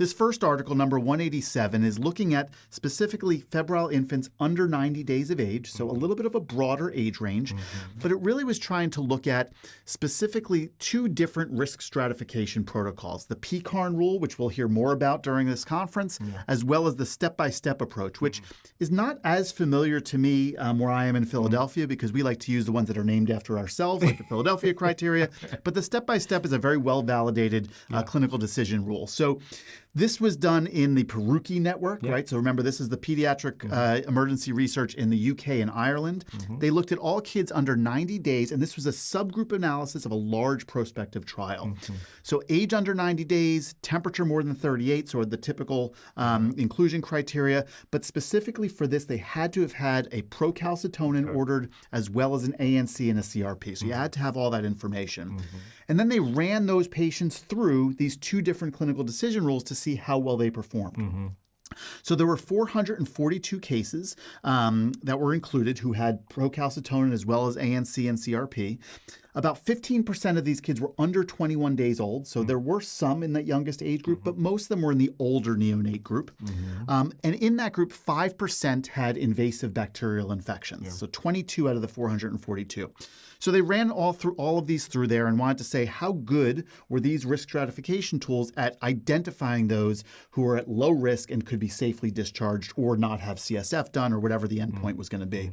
This first article, number 187, is looking at specifically febrile infants under 90 days of age, so a little bit of a broader age range, but it really was trying to look at specifically two different risk stratification protocols, the PCARN rule, which we'll hear more about during this conference, as well as the step-by-step approach, which is not as familiar to me where I am in Philadelphia, because we like to use the ones that are named after ourselves, like the Philadelphia criteria, but the step-by-step is a very well-validated clinical decision rule. So this was done in the Peruki network, right? So remember, this is the pediatric emergency research in the UK and Ireland. They looked at all kids under 90 days, and this was a subgroup analysis of a large prospective trial. So age under 90 days, temperature more than 38, so the typical inclusion criteria. But specifically for this, they had to have had a procalcitonin ordered as well as an ANC and a CRP. So you had to have all that information. And then they ran those patients through these two different clinical decision rules to see how well they performed. So there were 442 cases that were included who had procalcitonin as well as ANC and CRP. About 15% of these kids were under 21 days old, so there were some in that youngest age group, but most of them were in the older neonate group. And in that group, 5% had invasive bacterial infections, so 22 out of the 442. So they ran all of these through there and wanted to say how good were these risk stratification tools at identifying those who are at low risk and could be safely discharged or not have CSF done or whatever the endpoint was going to be.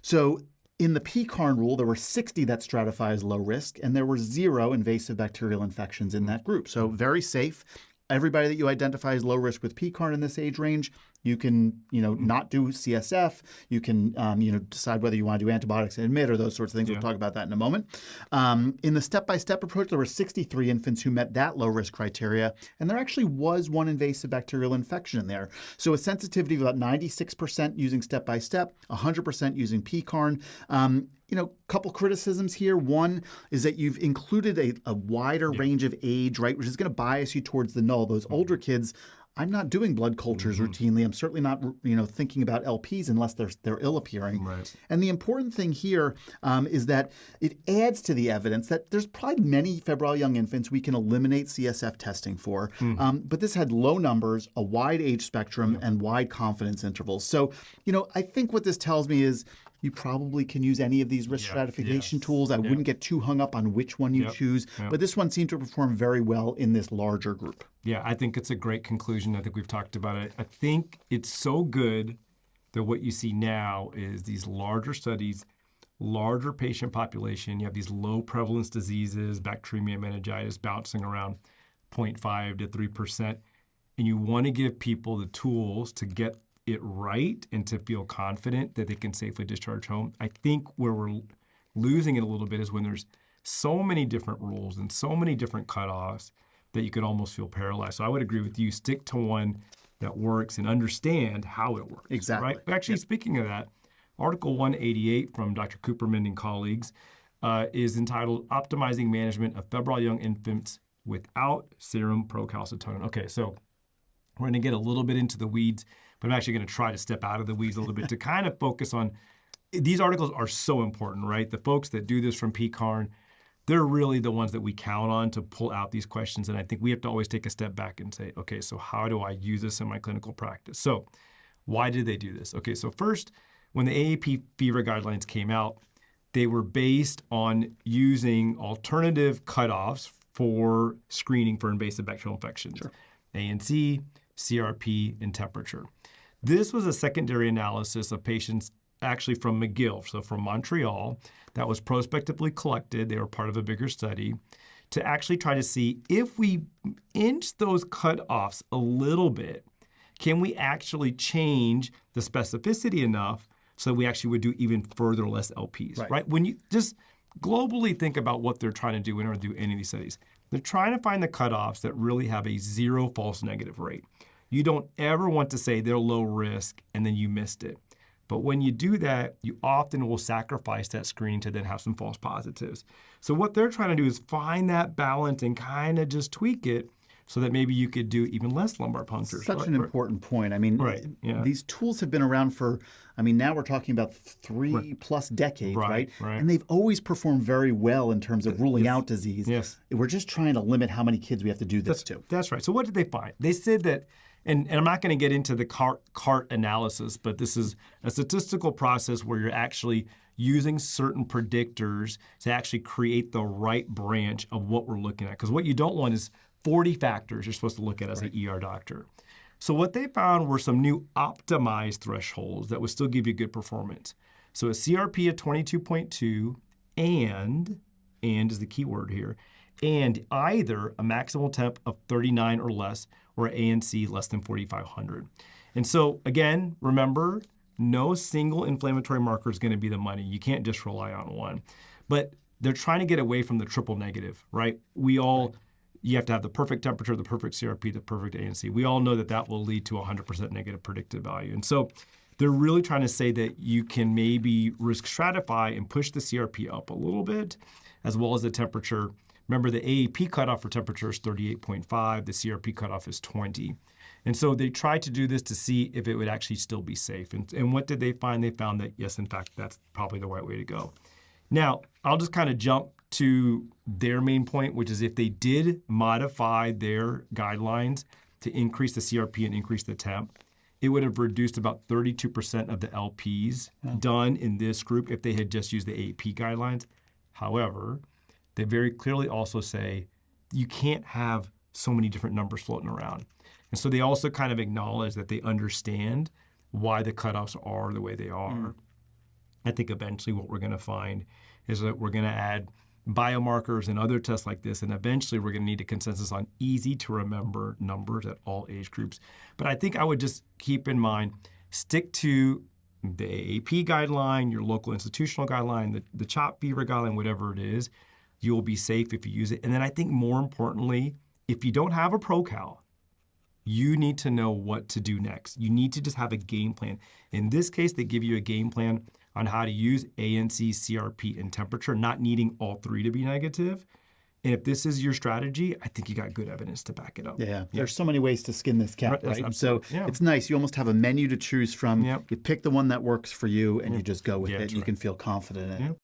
So in the PCARN rule, there were 60 that stratify as low risk, and there were 0 invasive bacterial infections in that group. So very safe. Everybody that you identify as low risk with PCARN in this age range, you can, not do CSF. You can, decide whether you want to do antibiotics and admit or those sorts of things. We'll talk about that in a moment. In the step-by-step approach, there were 63 infants who met that low-risk criteria, and there actually was one invasive bacterial infection in there. So a sensitivity of about 96% using step-by-step, 100% using PCARN. Couple criticisms here. One is that you've included a wider range of age, right, which is going to bias you towards the null. Those older kids, I'm not doing blood cultures routinely. I'm certainly not, thinking about LPs unless they're ill appearing. Right. And the important thing here is that it adds to the evidence that there's probably many febrile young infants we can eliminate CSF testing for. But this had low numbers, a wide age spectrum, and wide confidence intervals. So, I think what this tells me is you probably can use any of these risk stratification tools. I wouldn't get too hung up on which one you choose. But this one seemed to perform very well in this larger group. Yeah, I think it's a great conclusion. I think we've talked about it. I think it's so good that what you see now is these larger studies, larger patient population. You have these low prevalence diseases, bacteremia, meningitis bouncing around 0.5 to 3%. And you want to give people the tools to get it right and to feel confident that they can safely discharge home. I think where we're losing it a little bit is when there's so many different rules and so many different cutoffs that you could almost feel paralyzed. So I would agree with you. Stick to one that works and understand how it works. Exactly. Right? Actually, speaking of that, Article 188 from Dr. Cooperman and colleagues is entitled Optimizing Management of Febrile Young Infants Without Serum Procalcitonin. Okay, so we're going to get a little bit into the weeds, but I'm actually going to try to step out of the weeds a little bit to kind of focus on, these articles are so important, right? The folks that do this from PCARN, they're really the ones that we count on to pull out these questions. And I think we have to always take a step back and say, okay, so how do I use this in my clinical practice? So why did they do this? Okay, so first, when the AAP fever guidelines came out, they were based on using alternative cutoffs for screening for invasive bacterial infections. Sure. ANC, CRP, and temperature. This was a secondary analysis of patients actually from McGill, so from Montreal, that was prospectively collected. They were part of a bigger study to actually try to see if we inch those cutoffs a little bit, can we actually change the specificity enough so that we actually would do even further less LPs, right? When you just globally think about what they're trying to do in order to do any of these studies, they're trying to find the cutoffs that really have a 0 false negative rate. You don't ever want to say they're low risk and then you missed it. But when you do that, you often will sacrifice that screening to then have some false positives. So what they're trying to do is find that balance and kind of just tweak it so that maybe you could do even less lumbar punctures. Such an important point. I mean, Right, yeah. these tools have been around for, now we're talking about 3+ decades, right? Right. And they've always performed very well in terms of ruling out disease. Yes. We're just trying to limit how many kids we have to do this to. That's right. So what did they find? They said that, and I'm not going to get into the cart analysis, but this is a statistical process where you're actually using certain predictors to actually create the right branch of what we're looking at. Because what you don't want is 40 factors you're supposed to look at as an ER doctor. So what they found were some new optimized thresholds that would still give you good performance. So a CRP of 22.2 and is the key word here, and either a maximal temp of 39 or less or an ANC less than 4,500. And so again, remember, no single inflammatory marker is going to be the money. You can't just rely on one. But they're trying to get away from the triple negative, right? You have to have the perfect temperature, the perfect CRP, the perfect ANC. We all know that will lead to 100% negative predictive value. And so they're really trying to say that you can maybe risk stratify and push the CRP up a little bit, as well as the temperature. Remember, the AAP cutoff for temperature is 38.5. The CRP cutoff is 20. And so they tried to do this to see if it would actually still be safe. And what did they find? They found that, yes, in fact, that's probably the right way to go. Now, I'll just kind of jump to their main point, which is if they did modify their guidelines to increase the CRP and increase the temp, it would have reduced about 32% of the LPs done in this group if they had just used the AAP guidelines. However, they very clearly also say you can't have so many different numbers floating around. And so they also kind of acknowledge that they understand why the cutoffs are the way they are. I think eventually what we're going to find is that we're going to add biomarkers and other tests like this, and eventually we're going to need a consensus on easy to remember numbers at all age groups. But I think I would just keep in mind, stick to the AAP guideline, your local institutional guideline, the CHOP fever guideline, whatever it is. You'll be safe if you use it. And then I think more importantly, if you don't have a ProCal, you need to know what to do next. You need to just have a game plan. In this case, they give you a game plan on how to use ANC, CRP, and temperature, not needing all three to be negative. And if this is your strategy, I think you got good evidence to back it up. Yeah, there's so many ways to skin this cat, right? So it's nice. You almost have a menu to choose from. You pick the one that works for you, and you just go with it. You can feel confident in it.